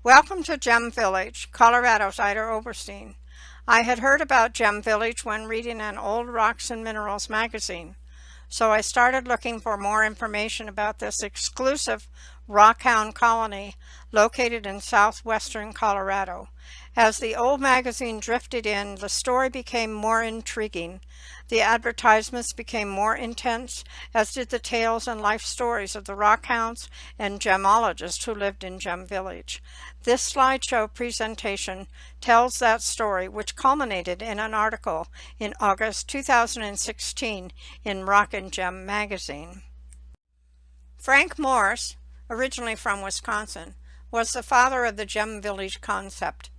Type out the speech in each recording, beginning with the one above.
Welcome to Gem Village, Colorado's Ida Oberstein. I had heard about Gem Village when reading an old Rocks and Minerals magazine, so I started looking for more information about this exclusive Rockhound Colony located in southwestern Colorado. As the old magazine drifted in, the story became more intriguing. The advertisements became more intense, as did the tales and life stories of the rockhounds and gemologists who lived in Gem Village. This slideshow presentation tells that story, which culminated in an article in August 2016 in Rock and Gem magazine. Frank Morse, originally from Wisconsin, was the father of the Gem Village concept.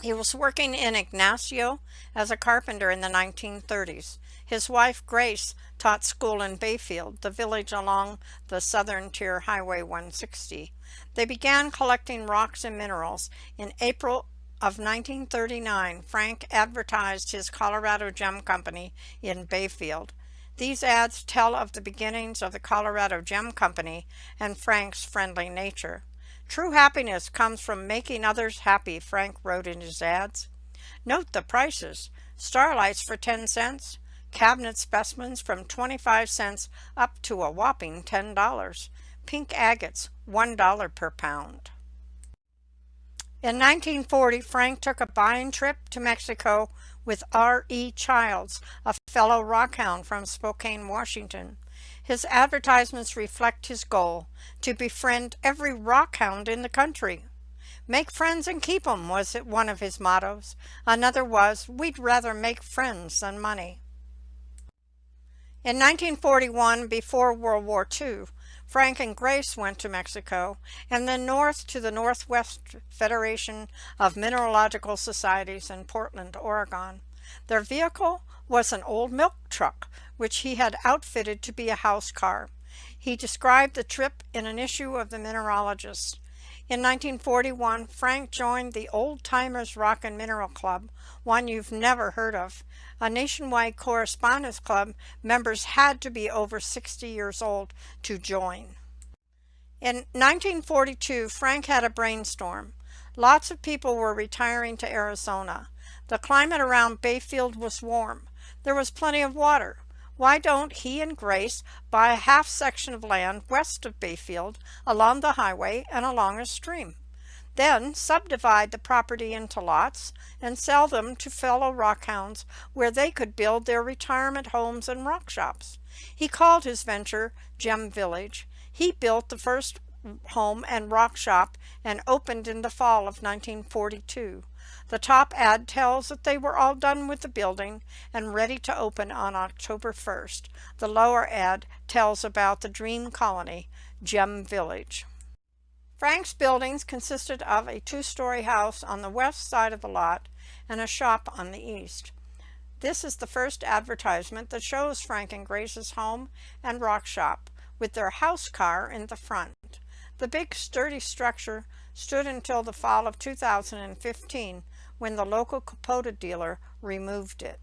He was working in Ignacio as a carpenter in the 1930s. His wife, Grace, taught school in Bayfield, the village along the Southern Tier Highway 160. They began collecting rocks and minerals. In April of 1939, Frank advertised his Colorado Gem Company in Bayfield. These ads tell of the beginnings of the Colorado Gem Company and Frank's friendly nature. "True happiness comes from making others happy," Frank wrote in his ads. Note the prices: starlights for 10 cents, cabinet specimens from 25 cents up to a whopping $10, pink agates $1 per pound. In 1940, Frank took a buying trip to Mexico with R.E. Childs, a fellow rockhound from Spokane, Washington. His advertisements reflect his goal: to befriend every rockhound in the country. "Make friends and keep 'em" was one of his mottos. Another was, "We'd rather make friends than money." In 1941, before World War II, Frank and Grace went to Mexico and then north to the Northwest Federation of Mineralogical Societies in Portland, Oregon. Their vehicle was an old milk truck, which he had outfitted to be a house car. He described the trip in an issue of the Mineralogist. In 1941, Frank joined the Old Timers Rock and Mineral Club, one you've never heard of. A nationwide correspondence club. Members had to be over 60 years old to join. In 1942, Frank had a brainstorm. Lots of people were retiring to Arizona. The climate around Bayfield was warm. There was plenty of water. Why don't he and Grace buy a half section of land west of Bayfield, along the highway and along a stream? Then subdivide the property into lots and sell them to fellow rockhounds where they could build their retirement homes and rock shops. He called his venture Gem Village. He built the first home and rock shop and opened in the fall of 1942. The top ad tells that they were all done with the building and ready to open on October 1st. The lower ad tells about the dream colony, Gem Village. Frank's buildings consisted of a 2-story house on the west side of the lot and a shop on the east. This is the first advertisement that shows Frank and Grace's home and rock shop, with their house car in the front. The big sturdy structure stood until the fall of 2015, when the local Capote dealer removed it.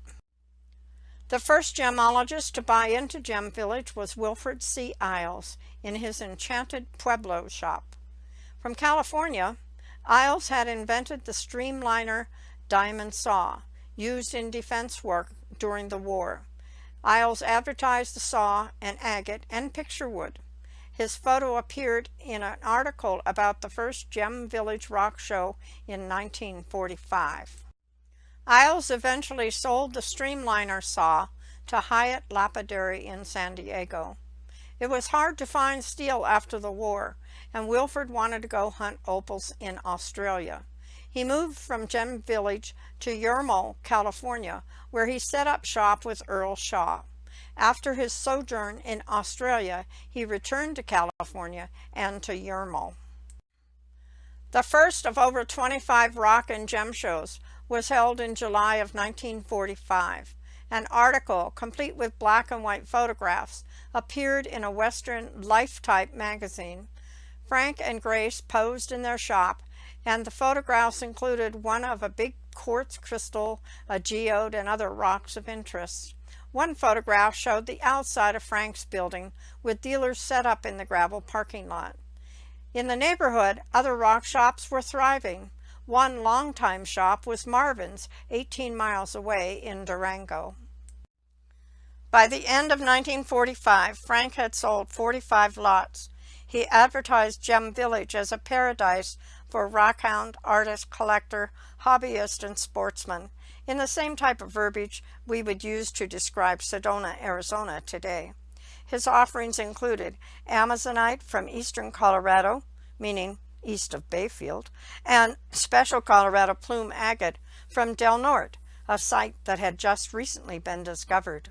The first gemologist to buy into Gem Village was Wilfred C. Isles in his Enchanted Pueblo shop. From California, Isles had invented the STREAMLINER diamond saw, used in defense work during the war. Isles advertised the saw and agate and picture wood. His photo appeared in an article about the first Gem Village Rock Show in 1945. Isles eventually sold the STREAMLINER saw to Hyatt Lapidary in San Diego. It was hard to find steel after the war, and Wilfred wanted to go hunt opals in Australia. He moved from Gem Village to Yermo, California, where he set up shop with Earl Shaw. After his sojourn in Australia, he returned to California and to Yermo. The first of over 25 rock and gem shows was held in July of 1945. An article, complete with black and white photographs, appeared in a Western Life-type magazine. Frank and Grace posed in their shop, and the photographs included one of a big quartz crystal, a geode, and other rocks of interest. One photograph showed the outside of Frank's building, with dealers set up in the gravel parking lot. In the neighborhood, other rock shops were thriving. One longtime shop was Marvin's, 18 miles away in Durango. By the end of 1945, Frank had sold 45 lots. He advertised Gem Village as a paradise for rockhound, artist, collector, hobbyist, and sportsman, in the same type of verbiage we would use to describe Sedona, Arizona today. His offerings included Amazonite from eastern Colorado, meaning east of Bayfield, and special Colorado plume agate from Del Norte, a site that had just recently been discovered.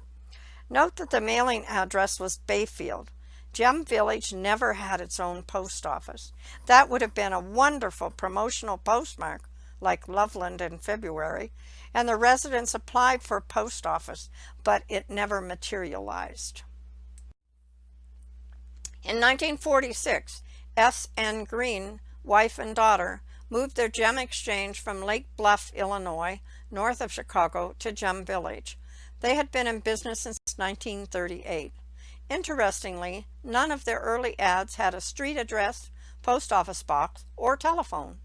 Note that the mailing address was Bayfield. Gem Village never had its own post office. That would have been a wonderful promotional postmark, like Loveland in February, and the residents applied for post office, but it never materialized. In 1946, S.N. Green, wife and daughter, moved their gem exchange from Lake Bluff, Illinois, north of Chicago, to Gem Village. They had been in business since 1938. Interestingly, none of their early ads had a street address, post office box, or telephone.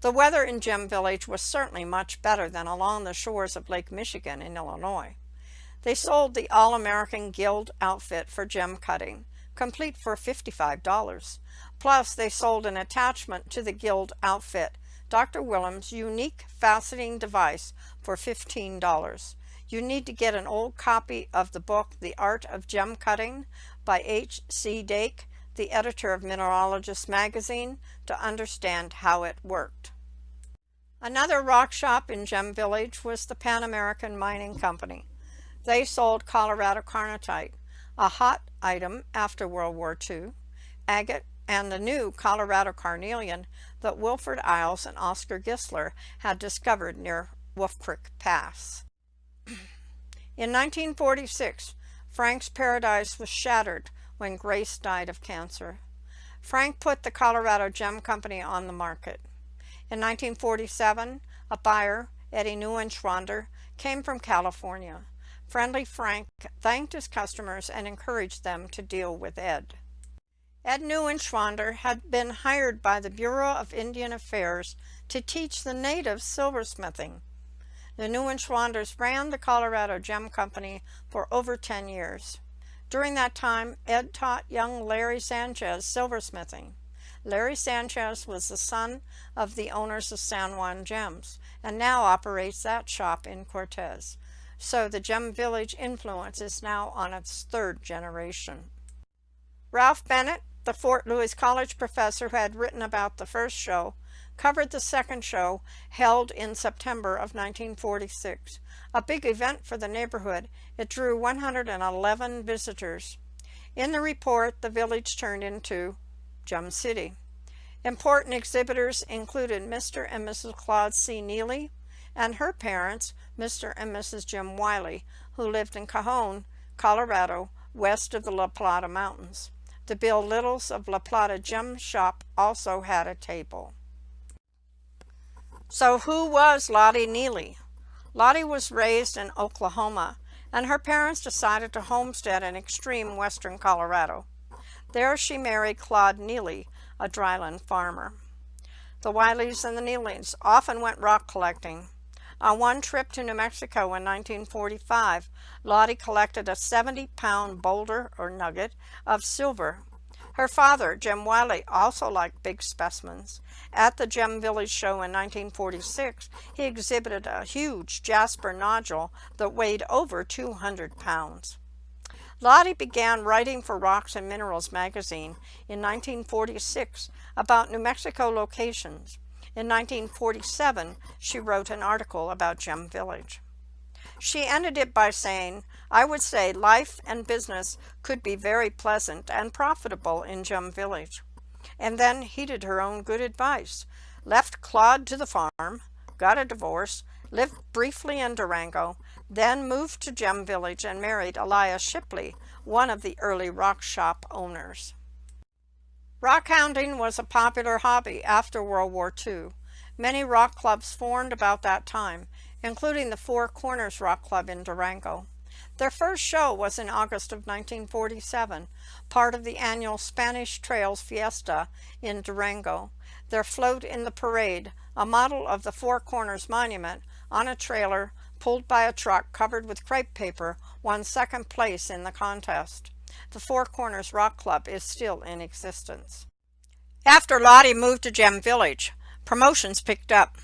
The weather in Gem Village was certainly much better than along the shores of Lake Michigan in Illinois. They sold the All-American Guild outfit for gem cutting, complete for $55. Plus, they sold an attachment to the Guild outfit, Dr. Willem's unique faceting device, for $15. You need to get an old copy of the book The Art of Gem Cutting by H.C. Dake, the editor of Mineralogist magazine, to understand how it worked. Another rock shop in Gem Village was the Pan American Mining Company. They sold Colorado carnotite, a hot item after World War II, agate, and the new Colorado carnelian that Wilfred Isles and Oscar Gisler had discovered near Wolf Creek Pass. In 1946, Frank's paradise was shattered when Grace died of cancer. Frank put the Colorado Gem Company on the market. In 1947, a buyer, Eddie Neuenschwander, came from California. Friendly Frank thanked his customers and encouraged them to deal with Ed. Ed Neuenschwander had been hired by the Bureau of Indian Affairs to teach the natives silversmithing. The Neuenschwanders ran the Colorado Gem Company for over 10 years. During that time, Ed taught young Larry Sanchez silversmithing. Larry Sanchez was the son of the owners of San Juan Gems, and now operates that shop in Cortez. So the Gem Village influence is now on its third generation. Ralph Bennett, the Fort Lewis College professor who had written about the first show, covered the second show, held in September of 1946. A big event for the neighborhood. It drew 111 visitors. In the report, the village turned into Gem City. Important exhibitors included Mr. and Mrs. Claude C. Neely and her parents, Mr. and Mrs. Jim Wiley, who lived in Cajon, Colorado, west of the La Plata Mountains. The Bill Littles of La Plata Gem Shop also had a table. So who was Lottie Neely? Lottie was raised in Oklahoma, and her parents decided to homestead in extreme western Colorado. There she married Claude Neely, a dryland farmer. The Wileys and the Neelys often went rock collecting. On one trip to New Mexico in 1945, Lottie collected a 70-pound boulder or nugget of silver. Her father, Jim Wiley, also liked big specimens. At the Gem Village show in 1946, he exhibited a huge jasper nodule that weighed over 200 pounds. Lottie began writing for Rocks and Minerals magazine in 1946 about New Mexico locations. In 1947, she wrote an article about Gem Village. She ended it by saying, "I would say life and business could be very pleasant and profitable in Gem Village," and then heeded her own good advice, left Claude to the farm, got a divorce, lived briefly in Durango, then moved to Gem Village and married ELIAS Shipley, one of the early rock shop owners. Rockhounding was a popular hobby after World War II. Many rock clubs formed about that time, including the Four Corners Rock Club in Durango. Their first show was in August of 1947, part of the annual Spanish Trails Fiesta in Durango. Their float in the parade, a model of the Four Corners Monument, on a trailer pulled by a truck covered with crepe paper, won second place in the contest. The Four Corners Rock Club is still in existence. After Lottie moved to Gem Village, promotions picked up.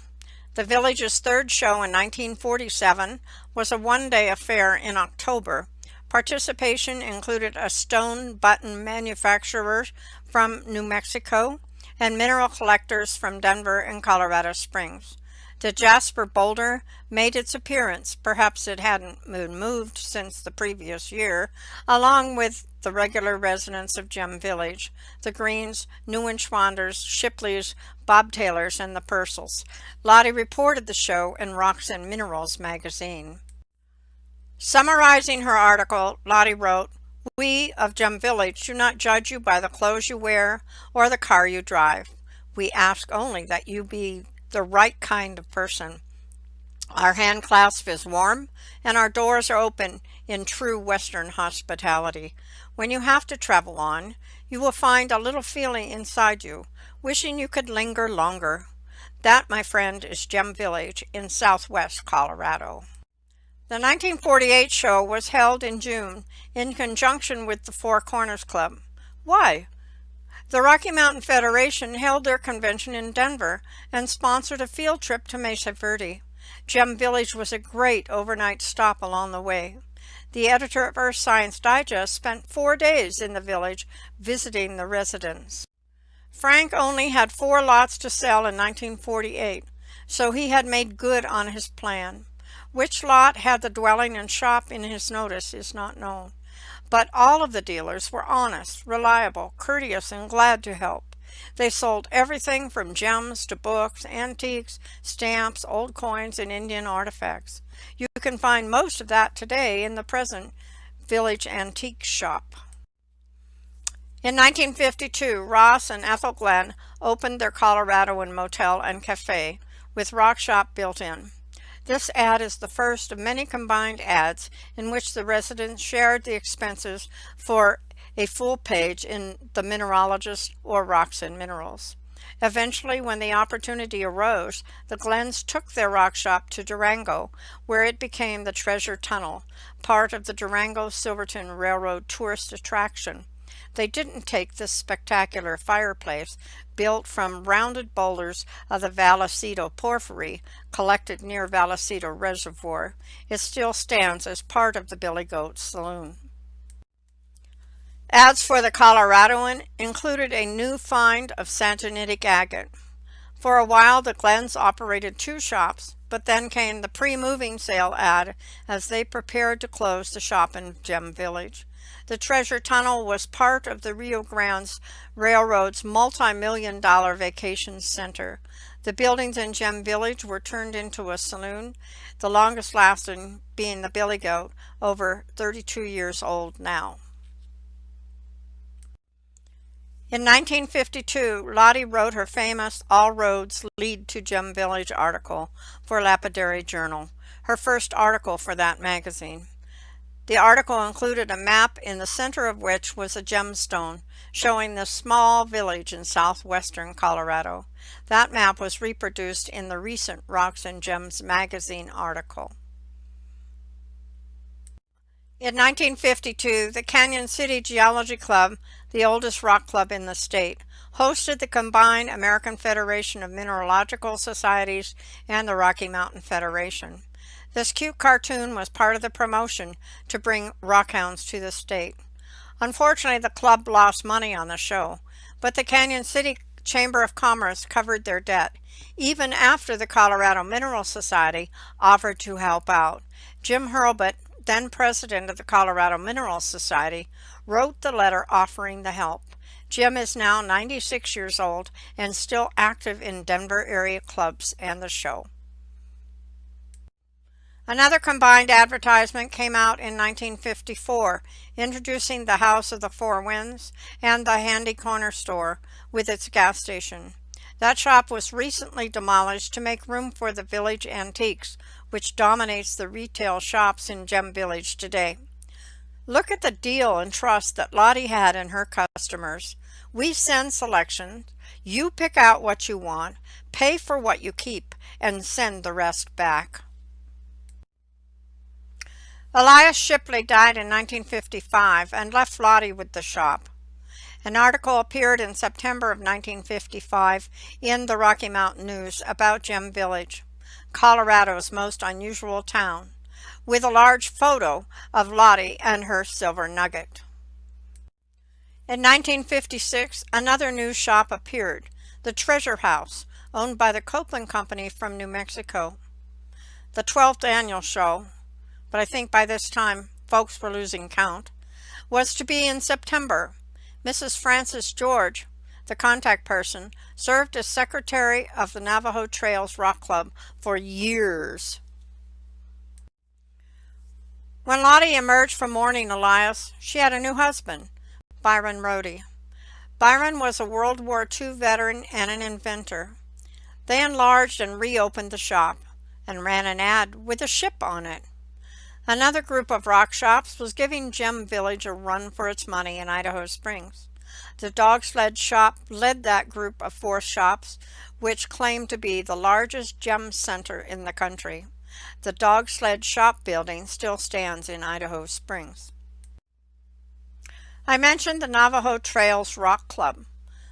The village's third show in 1947 was a one-day affair in October. Participation included a stone button manufacturer from New Mexico and mineral collectors from Denver and Colorado Springs. The Jasper boulder made its appearance, perhaps it hadn't been moved since the previous year, along with the regular residents of Gem Village, the Greens, Neuenschwanders, Shipleys, Bob Taylors, and the Purcells. Lottie reported the show in Rocks and Minerals magazine. Summarizing her article, Lottie wrote, "We of Gem Village do not judge you by the clothes you wear or the car you drive. We ask only that you be the right kind of person. Our hand clasp is warm and our doors are open in true Western hospitality. When you have to travel on, you will find a little feeling inside you, wishing you could linger longer. That, my friend, is Gem Village in southwest Colorado." The 1948 show was held in June in conjunction with the Four Corners Club. Why? The Rocky Mountain Federation held their convention in Denver and sponsored a field trip to Mesa Verde. Gem Village was a great overnight stop along the way. The editor of Earth Science Digest spent 4 days in the village visiting the residents. Frank only had 4 lots to sell in 1948, so he had made good on his plan. Which lot had the dwelling and shop in his notice is not known. But all of the dealers were honest, reliable, courteous, and glad to help. They sold everything from gems to books, antiques, stamps, old coins, and Indian artifacts. You can find most of that today in the present Village Antique Shop. In 1952, Ross and Ethel Glenn opened their Coloradoan motel and cafe with rock shop built in. This ad is the first of many combined ads in which the residents shared the expenses for a full page in The Mineralogist or Rocks and Minerals. Eventually, when the opportunity arose, the Glenns took their rock shop to Durango, where it became the Treasure Tunnel, part of the Durango-Silverton Railroad tourist attraction. They didn't take this spectacular fireplace, built from rounded boulders of the Vallecito porphyry collected near Vallecito Reservoir. It still stands as part of the Billy Goat Saloon. Ads for the Coloradoan included a new find of santonitic agate. For a while, the Glenns operated 2 shops, but then came the pre-moving sale ad as they prepared to close the shop in Gem Village. The Treasure Tunnel was part of the Rio Grande Railroad's multi-million-dollar vacation center. The buildings in Gem Village were turned into a saloon, the longest lasting being the Billy Goat, over 32 years old now. In 1952, Lottie wrote her famous All Roads Lead to Gem Village article for Lapidary Journal, her first article for that magazine. The article included a map in the center of which was a gemstone showing this small village in southwestern Colorado. That map was reproduced in the recent Rocks and Gems magazine article. In 1952, the Canyon City Geology Club, the oldest rock club in the state, hosted the combined American Federation of Mineralogical Societies and the Rocky Mountain Federation. This cute cartoon was part of the promotion to bring rockhounds to the state. Unfortunately, the club lost money on the show, but the Canyon City Chamber of Commerce covered their debt, even after the Colorado Mineral Society offered to help out. Jim Hurlbut, then president of the Colorado Mineral Society, wrote the letter offering the help. Jim is now 96 years old and still active in Denver area clubs and the show. Another combined advertisement came out in 1954, introducing the House of the Four Winds and the Handy Corner store with its gas station. That shop was recently demolished to make room for the Village Antiques, which dominates the retail shops in Gem Village today. Look at the deal and trust that Lottie had in her customers. We send selections, you pick out what you want, pay for what you keep, and send the rest back. Elias Shipley died in 1955 and left Lottie with the shop. An article appeared in September of 1955 in the Rocky Mountain News about Gem Village, Colorado's most unusual town, with a large photo of Lottie and her silver nugget. In 1956, another new shop appeared, the Treasure House, owned by the Copeland Company from New Mexico. The 12th annual show, but I think by this time folks were losing count, was to be in September. Mrs. Frances George, the contact person, served as secretary of the Navajo Trails Rock Club for years. When Lottie emerged from mourning Elias, she had a new husband, Byron Rohde. Byron was a World War II veteran and an inventor. They enlarged and reopened the shop and ran an ad with a ship on it. Another group of rock shops was giving Gem Village a run for its money in Idaho Springs. The Dog Sled Shop led that group of 4 shops, which claimed to be the largest gem center in the country. The Dog Sled Shop building still stands in Idaho Springs. I mentioned the Navajo Trails Rock Club.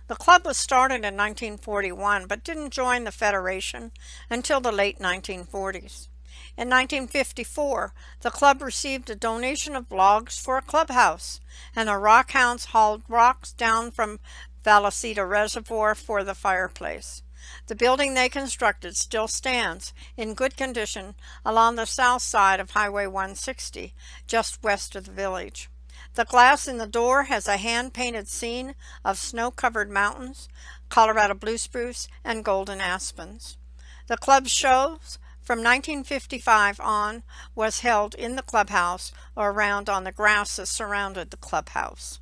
The club was started in 1941 but didn't join the Federation until the late 1940s. In 1954, the club received a donation of logs for a clubhouse, and the Rockhounds hauled rocks down from Vallecita Reservoir for the fireplace. The building they constructed still stands in good condition along the south side of Highway 160, just west of the village. The glass in the door has a hand-painted scene of snow-covered mountains, Colorado blue spruce, and golden aspens. The club's shows from 1955 on was held in the clubhouse or around on the grass that surrounded the clubhouse.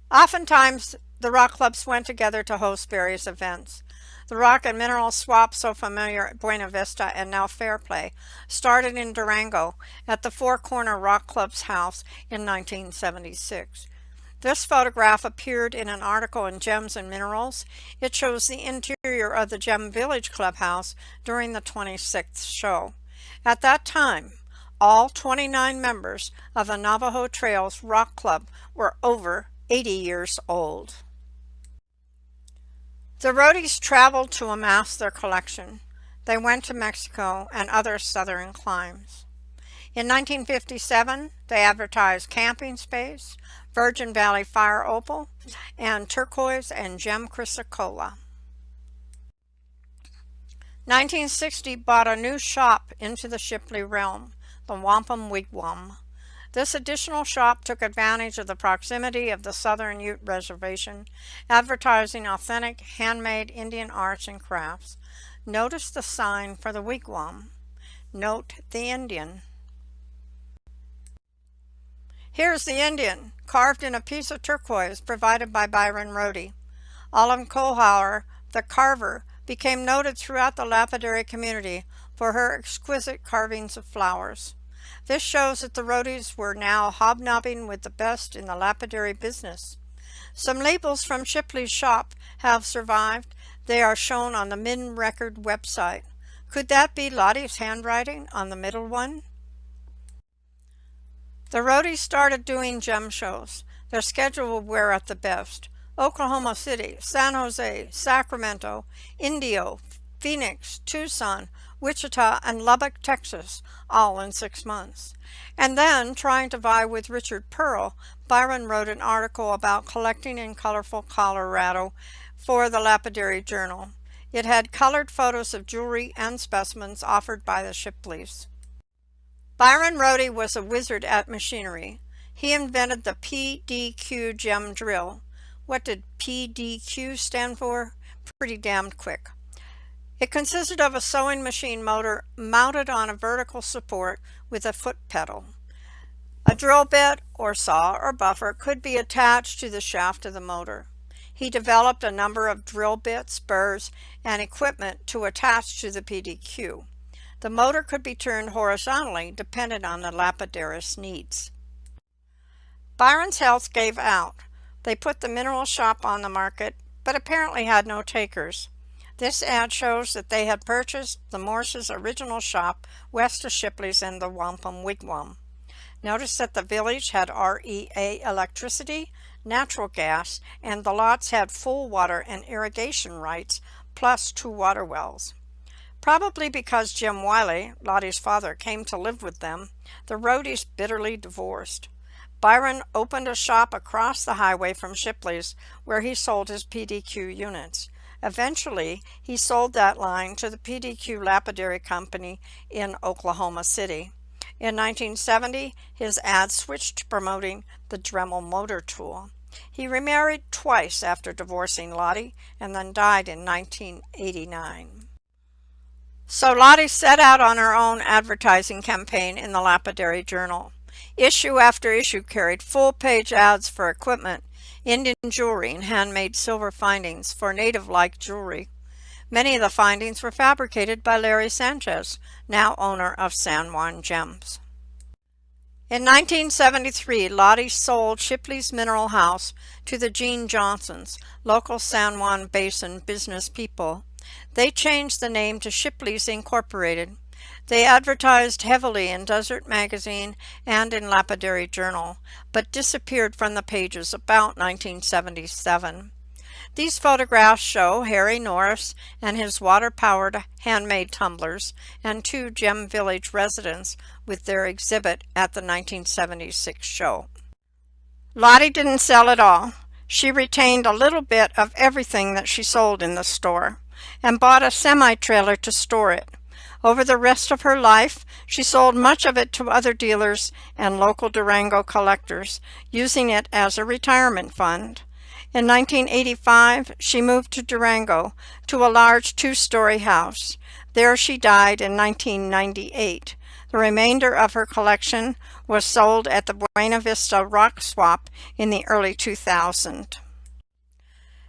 Oftentimes, the rock clubs went together to host various events. The rock and mineral swap, so familiar at Buena Vista and now Fairplay, started in Durango at the Four Corner Rock Club's house in 1976. This photograph appeared in an article in Gems and Minerals. It shows the interior of the Gem Village Clubhouse during the 26th show. At that time, all 29 members of the Navajo Trails Rock Club were over 80 years old. The ROHDE'S traveled to amass their collection. They went to Mexico and other southern climes. In 1957, they advertised camping space, Virgin Valley Fire Opal, and turquoise and gem chrysocolla. 1960 brought a new shop into the Shipley realm, the Wampum Wigwam. This additional shop took advantage of the proximity of the Southern Ute Reservation, advertising authentic handmade Indian arts and crafts. Notice the sign for the wigwam. Note the Indian. Here's the Indian, carved in a piece of turquoise provided by Byron Rohde. Autumn Kohlhauer, the carver, became noted throughout the lapidary community for her exquisite carvings of flowers. This shows that the ROHDE'S were now hobnobbing with the best in the lapidary business. Some labels from Shipley's shop have survived. They are shown on the Min Record website. Could that be Lottie's handwriting on the middle one? The ROHDE'S started doing gem shows. Their schedule would wear at the best. Oklahoma City, San Jose, Sacramento, Indio, Phoenix, Tucson, Wichita, and Lubbock, Texas, all in 6 months. And then, trying to vie with Richard Pearl, Byron wrote an article about collecting in colorful Colorado for the Lapidary Journal. It had colored photos of jewelry and specimens offered by the Shipleys. Byron Rohde was a wizard at machinery. He invented the P.D.Q gem drill. What did P.D.Q stand for? Pretty damned quick. It consisted of a sewing machine motor mounted on a vertical support with a foot pedal. A drill bit or saw or buffer could be attached to the shaft of the motor. He developed a number of drill bits, burrs, and equipment to attach to the P.D.Q. The motor could be turned horizontally depending on the lapidary's needs. Byron's Health gave out. They put the mineral shop on the market, but apparently had no takers. This ad shows that they had purchased the Morse's original shop west of Shipley's in the Wampum Wigwam. Notice that the village had REA electricity, natural gas, and the lots had full water and irrigation rights, plus 2 water wells. Probably because Jim Wiley, Lottie's father, came to live with them, the ROHDE'S bitterly divorced. Byron opened a shop across the highway from Shipley's where he sold his P.D.Q units. Eventually, he sold that line to the P.D.Q Lapidary Company in Oklahoma City. In 1970, his ad switched to promoting the Dremel motor tool. He remarried twice after divorcing Lottie and then died in 1989. So Lottie set out on her own advertising campaign in the Lapidary Journal. Issue after issue carried full-page ads for equipment, Indian jewelry, and handmade silver findings for native-like jewelry. Many of the findings were fabricated by Larry Sanchez, now owner of San Juan Gems. In 1973, Lottie sold Shipley's Mineral House to the Gene Johnsons, local San Juan Basin business people. They changed the name to Shipley's Incorporated. They advertised heavily in Desert Magazine and in Lapidary Journal, but disappeared from the pages about 1977. These photographs show Harry Norris and his water-powered handmade tumblers and 2 Gem Village residents with their exhibit at the 1976 show. Lottie didn't sell it all. She retained a little bit of everything that she sold in the store and bought a semi-trailer to store it. Over the rest of her life, she sold much of it to other dealers and local Durango collectors, using it as a retirement fund. In 1985, she moved to Durango to a large 2-story house. There she died in 1998. The remainder of her collection was sold at the Buena Vista Rock Swap in the early 2000s.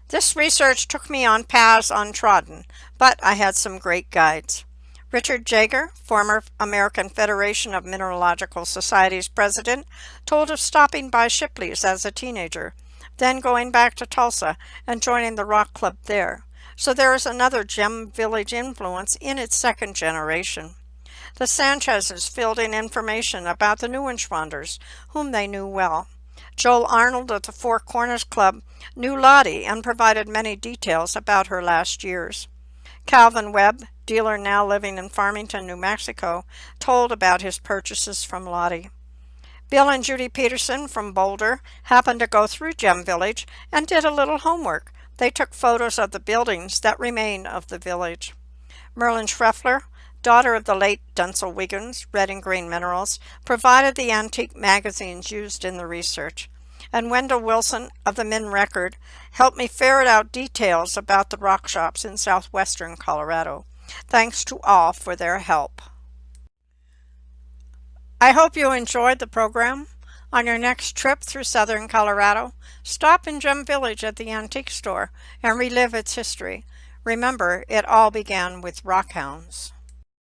This research took me on paths untrodden, but I had some great guides. Richard Jager, former American Federation of Mineralogical Societies president, told of stopping by Shipley's as a teenager, then going back to Tulsa and joining the rock club there. So there is another Gem Village influence in its second generation. The Sanchez's filled in information about the Neuenschwanders, whom they knew well. Joel Arnold of the Four Corners Club knew Lottie and provided many details about her last years. Calvin Webb, dealer now living in Farmington, New Mexico, told about his purchases from Lottie. Bill and Judy Peterson from Boulder happened to go through Gem Village and did a little homework. They took photos of the buildings that remain of the village. Merlin Schreffler, daughter of the late Denzel Wiggins, Red and Green Minerals, provided the antique magazines used in the research. And Wendell Wilson of the Min Record helped me ferret out details about the rock shops in southwestern Colorado. Thanks to all for their help. I hope you enjoyed the program. On your next trip through southern Colorado, stop in Gem Village at the antique store and relive its history. Remember, it all began with rockhounds.